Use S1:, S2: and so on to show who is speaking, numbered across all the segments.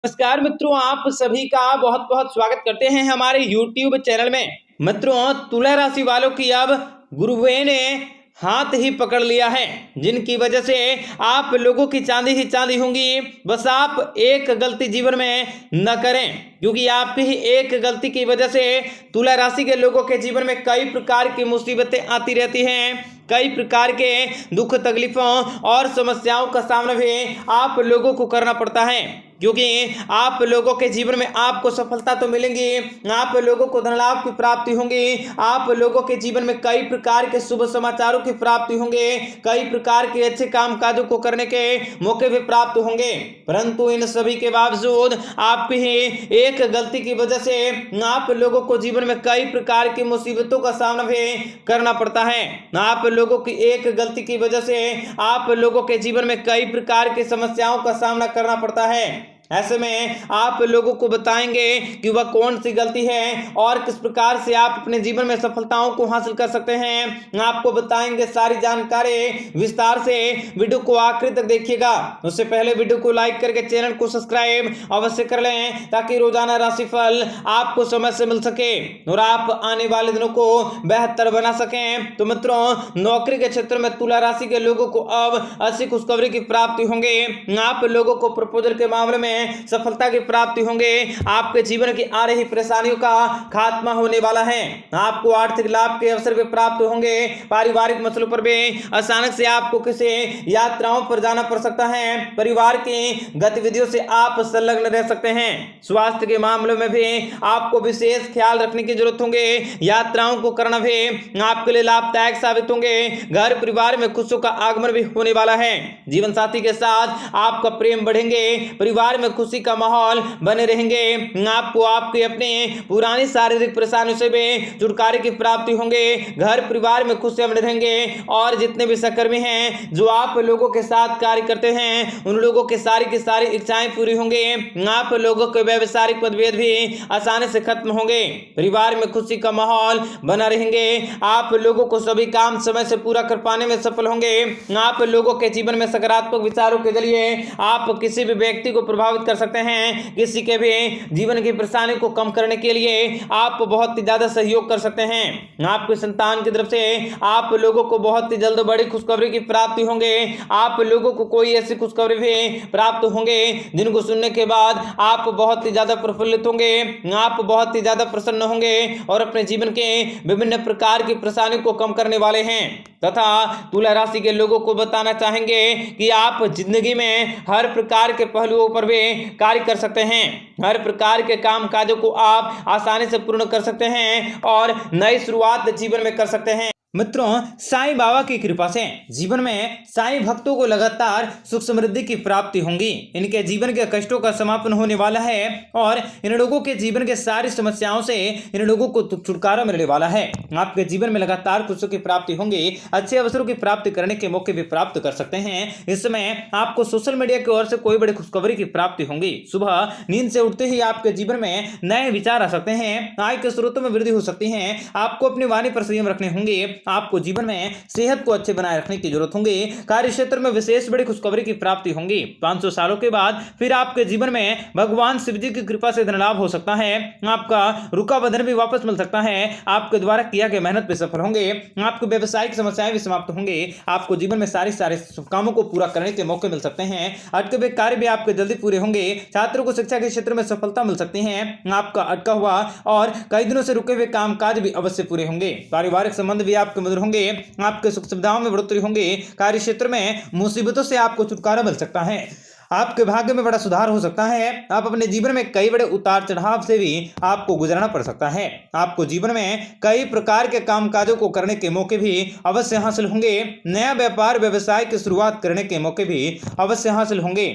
S1: नमस्कार मित्रों, आप सभी का बहुत बहुत स्वागत करते हैं हमारे YouTube चैनल में। मित्रों, तुला राशि वालों की अब गुरुवे ने हाथ ही पकड़ लिया है, जिनकी वजह से आप लोगों की चांदी ही चांदी होंगी। बस आप एक गलती जीवन में न करें, क्योंकि आपकी ही एक गलती की वजह से तुला राशि के लोगों के जीवन में कई प्रकार की मुसीबतें आती रहती हैं। कई प्रकार के दुख तकलीफों और समस्याओं का सामना भी आप लोगों को करना पड़ता है, क्योंकि आप लोगों के जीवन में आपको सफलता तो मिलेंगी, आप लोगों को धन लाभ की प्राप्ति होंगी, आप लोगों के जीवन में कई प्रकार के शुभ समाचारों की प्राप्ति होंगे, कई प्रकार के अच्छे काम काजों को करने के मौके भी प्राप्त होंगे। परंतु इन सभी के बावजूद आपकी ही एक गलती की वजह से आप लोगों को जीवन में कई प्रकार की मुसीबतों का सामना भी करना पड़ता है। आप लोगों की एक गलती की वजह से आप लोगों के जीवन में कई प्रकार की समस्याओं का सामना करना पड़ता है। ऐसे में आप लोगों को बताएंगे कि वह कौन सी गलती है और किस प्रकार से आप अपने जीवन में सफलताओं को हासिल कर सकते हैं। आपको बताएंगे सारी जानकारी विस्तार से। वीडियो को आखिर तक देखिएगा। उससे पहले वीडियो को लाइक करके चैनल को सब्सक्राइब अवश्य कर लें, ताकि रोजाना राशिफल आपको समय से मिल सके और आप आने वाले दिनों को बेहतर बना सकें। तो मित्रों, नौकरी के क्षेत्र में तुला राशि के लोगों को अब अच्छी खुशखबरी की प्राप्ति होंगे। आप लोगों को प्रपोजल के मामले में सफलता की प्राप्ति होंगे। आपके जीवन की आ रही परेशानियों का खात्मा होने वाला है। आपको आर्थिक लाभ के अवसर भी प्राप्त होंगे। पारिवारिक मसलों पर भी अचानक से आपको किसी यात्राओं पर जाना पड़ सकता है। परिवार की गतिविधियों से आप संलग्न रह सकते हैं। स्वास्थ्य के मामलों में भी आपको विशेष ख्याल रखने की जरूरत होंगे। यात्राओं को करना भी आपके लिए लाभदायक साबित होंगे। घर परिवार में खुशियों का आगमन भी होने वाला है। जीवन साथी के साथ आपका प्रेम बढ़ेंगे। परिवार में खुशी का माहौल बने रहेंगे। आपको आपके अपने पुरानी शारीरिक परेशानियों से भी छुटकारे की प्राप्ति होंगे। घर परिवार में खुशियां बने रहेंगे और जितने भी सहकर्मी हैं जो आप लोगों के साथ कार्य करते हैं, उन लोगों की सारी इच्छाएं पूरी होंगे। आप लोगों के व्यवसायिक मतभेद भी आसानी से खत्म होंगे। परिवार में खुशी का माहौल बना रहेंगे। आप लोगों को सभी काम समय से पूरा कर पाने में सफल होंगे। आप लोगों के जीवन में सकारात्मक विचारों के जरिए आप किसी भी व्यक्ति को प्रभावित कर सकते हैं। किसी के भी जीवन की परेशानी को कम करने के लिए आप बहुत ही ज्यादा सहयोग कर सकते हैं। आपके संतान की तरफ से आप लोगों को बहुत ही जल्द बड़ी खुशखबरी की प्राप्ति होंगे। आप लोगों को कोई ऐसी खुशखबरी भी प्राप्त होंगे जिनको सुनने के बाद आप बहुत ही ज्यादा प्रफुल्लित होंगे। आप बहुत ही ज्यादा प्रसन्न होंगे और अपने जीवन के विभिन्न प्रकार की परेशानियों को कम करने वाले हैं। तथा तुला राशि के लोगों को बताना चाहेंगे कि आप जिंदगी में हर प्रकार के पहलुओं पर भी कार्य कर सकते हैं। हर प्रकार के काम काजों को आप आसानी से पूर्ण कर सकते हैं और नई शुरुआत जीवन में कर सकते हैं। मित्रों, साईं बाबा की कृपा से जीवन में साईं भक्तों को लगातार सुख समृद्धि की प्राप्ति होंगी। इनके जीवन के कष्टों का समापन होने वाला है और इन लोगों के जीवन के सारी समस्याओं से इन लोगों को छुटकारा मिलने वाला है। आपके जीवन में लगातार खुशियों की प्राप्ति होंगी। अच्छे अवसरों की प्राप्ति करने के मौके भी प्राप्त कर सकते हैं। इस समय आपको सोशल मीडिया की ओर से कोई बड़ी खुशखबरी की प्राप्ति होंगी। सुबह नींद से उठते ही आपके जीवन में नए विचार आ सकते हैं। आय के स्रोतों में वृद्धि हो सकती है। आपको अपनी वाणी पर संयम रखने होंगे। आपको जीवन में सेहत को अच्छे बनाए रखने की जरूरत होगी। कार्य क्षेत्र में विशेष बड़ी खुशखबरी की प्राप्ति होंगी। 500 सालों के बाद फिर आपके जीवन में भगवान शिव जी की कृपा से धन लाभ हो सकता है। आपका रुका हुआ धन भी वापस मिल सकता है। आपके द्वारा किया गया मेहनत पे सफल होंगे। आपको व्यवसायिक समस्याएं भी समाप्त होंगे। आपको जीवन में सारे कामों को पूरा करने के मौके मिल सकते हैं। अटके हुए कार्य भी आपके जल्दी पूरे होंगे। छात्रों को शिक्षा के क्षेत्र में सफलता मिल सकती है। आपका अटका हुआ और कई दिनों से रुके हुए कामकाज भी अवश्य पूरे होंगे। पारिवारिक संबंध भी आपके मधुर होंगे। आपके सुख सुविधाओं में बढ़ोतरी होंगे। कार्य क्षेत्र में मुसीबतों से आपको छुटकारा मिल सकता है। आपके भाग्य में बड़ा सुधार हो सकता है। आप अपने जीवन में कई बड़े उतार चढ़ाव से भी आपको गुजरना पड़ सकता है। आपको जीवन में कई प्रकार के कामकाजों को करने के मौके भी अवश्य हासिल होंगे। नया व्यापार व्यवसाय की शुरुआत करने के मौके भी अवश्य हासिल होंगे।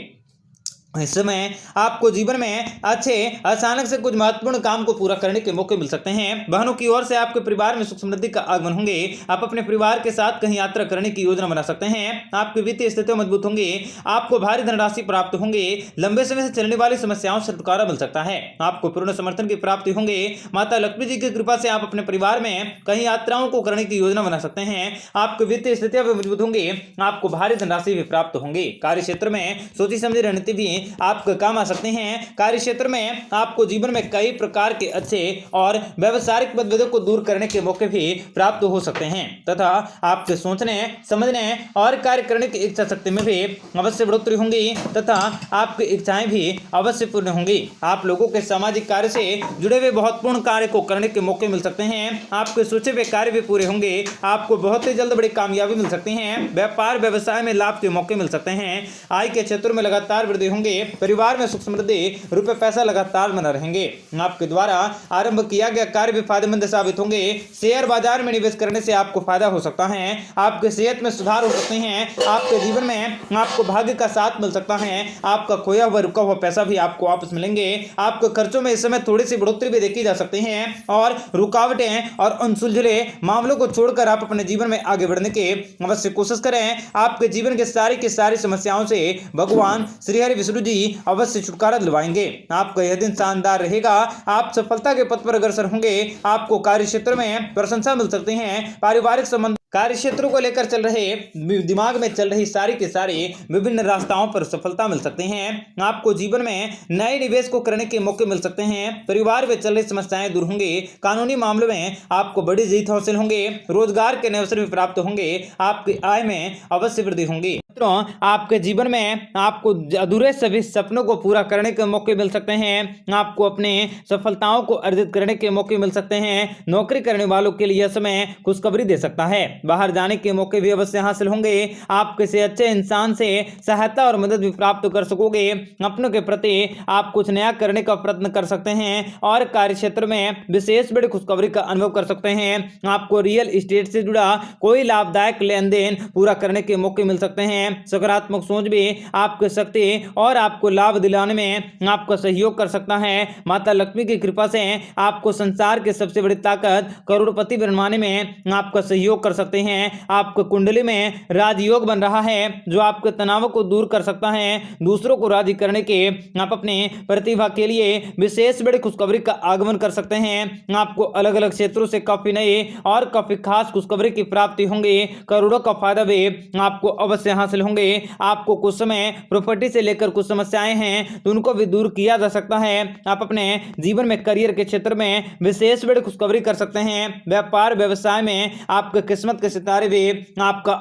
S1: इस समय आपको जीवन में अच्छे अचानक से कुछ महत्वपूर्ण काम को पूरा करने के मौके मिल सकते हैं। बहनों की ओर से आपके परिवार में सुख समृद्धि का आगमन होंगे। आप अपने परिवार के साथ कहीं यात्रा करने की योजना बना सकते हैं। आपकी वित्तीय स्थिति मजबूत होंगी। आपको भारी धनराशि प्राप्त होंगे। लंबे समय से चलने वाली समस्याओं से छुटकारा मिल सकता है। आपको पूर्ण समर्थन की प्राप्ति होंगे। माता लक्ष्मी जी की कृपा से आप अपने परिवार में कहीं यात्राओं को करने की योजना बना सकते हैं। आपकी वित्तीय स्थितियां भी मजबूत होंगी। आपको भारी धनराशि भी प्राप्त होंगी। कार्य क्षेत्र में सोची समझी रणनीति भी आपके काम आ सकते हैं। कार्य क्षेत्र में आपको जीवन में कई प्रकार के अच्छे और व्यवसायिक मतभेदों को दूर करने के मौके भी प्राप्त हो सकते हैं तथा आपके सोचने, समझने और कार्य करने की इच्छा शक्ति में भी अवश्य बढ़ोतरी होंगी तथा आपकी इच्छाएं भी अवश्य पूर्ण होंगी। आप लोगों के सामाजिक कार्य से जुड़े हुए महत्वपूर्ण कार्य को करने के मौके मिल सकते हैं। आपके सोचे हुए कार्य भी पूरे होंगे। आपको बहुत ही जल्द बड़ी कामयाबी मिल सकती है। व्यापार व्यवसाय में लाभ के मौके मिल सकते हैं। आय के क्षेत्र में लगातार वृद्धि होंगे। परिवार में सुख समृद्धि, रुपए पैसा लगातार बना रहेंगे। आपके द्वारा आरंभ किया गया कार्य भी फायदेमंद साबित होंगे। शेयर बाजार में निवेश करने से आपको फायदा हो सकता है। आपके सेहत में सुधार हो सकते हैं। आपके जीवन में आपको भाग्य का साथ मिल सकता है। आपका खोया हुआ रुका हुआ पैसा भी आपको वापस मिलेंगे। आपके खर्चों में इस समय थोड़ी सी बढ़ोतरी भी देखी जा सकती है और रुकावटें और अनसुलझे मामलों को छोड़कर आप अपने जीवन में आगे बढ़ने की अवश्य कोशिश करें। आपके जीवन के सारी समस्याओं से भगवान श्री हरि विष्णु जी अवश्य छुटकारा दिलवाएंगे। आपका यह दिन शानदार रहेगा। आप सफलता के पथ पर अग्रसर होंगे। आपको कार्य क्षेत्र में प्रशंसा मिल सकती है। पारिवारिक संबंध, कार्य क्षेत्रों को लेकर चल रहे दिमाग में चल रही सारी के सारी विभिन्न रास्ताओं पर सफलता मिल सकते हैं। आपको जीवन में नए निवेश को करने के मौके मिल सकते हैं। परिवार में चल रही समस्याएं दूर होंगी। कानूनी मामलों में आपको बड़ी जीत हासिल होंगे। रोजगार के नए अवसर भी प्राप्त होंगे। आपकी आय में अवश्य वृद्धि होंगी। आपके जीवन में आपको अधूरे सभी सपनों को पूरा करने के मौके मिल सकते हैं। आपको अपने सफलताओं को अर्जित करने के मौके मिल सकते हैं। नौकरी करने वालों के लिए यह समय खुशखबरी दे सकता है। बाहर जाने के मौके भी अवश्य हासिल होंगे। आप किसी अच्छे इंसान से सहायता और मदद भी प्राप्त कर सकोगे। अपनों के प्रति आप कुछ नया करने का प्रयत्न कर सकते हैं और कार्य क्षेत्र में विशेष बड़ी खुशखबरी का अनुभव कर सकते हैं। आपको रियल एस्टेट से जुड़ा कोई लाभदायक लेन देन पूरा करने के मौके मिल सकते हैं। सकारात्मक सोच भी आपकी शक्ति और आपको लाभ दिलाने में आपका सहयोग कर सकता है। माता लक्ष्मी की कृपा से आपको संसार की सबसे बड़ी ताकत करोड़पति बनवाने में आपका सहयोग कर सकते हैं। आपको कुंडली में राजयोग बन रहा है जो आपके तनाव को दूर कर सकता है। दूसरों को राजी करने के आप अपने प्रतिभा के लिए विशेष बड़ी खुशखबरी का आगमन कर सकते हैं। आपको अलग अलग क्षेत्रों से काफी नए और काफी खास खुशखबरी की प्राप्ति होंगी। करोड़ों का फायदा भी आपको अवश्य हासिल होंगे। आपको कुछ समय प्रॉपर्टी से लेकर कुछ समस्याएं हैं तो उनको भी दूर किया जा सकता है। आप अपने जीवन में करियर के क्षेत्र में विशेष बड़ी खुशखबरी कर सकते हैं। व्यापार व्यवसाय में आपके किस्मत के सितारे भी आपका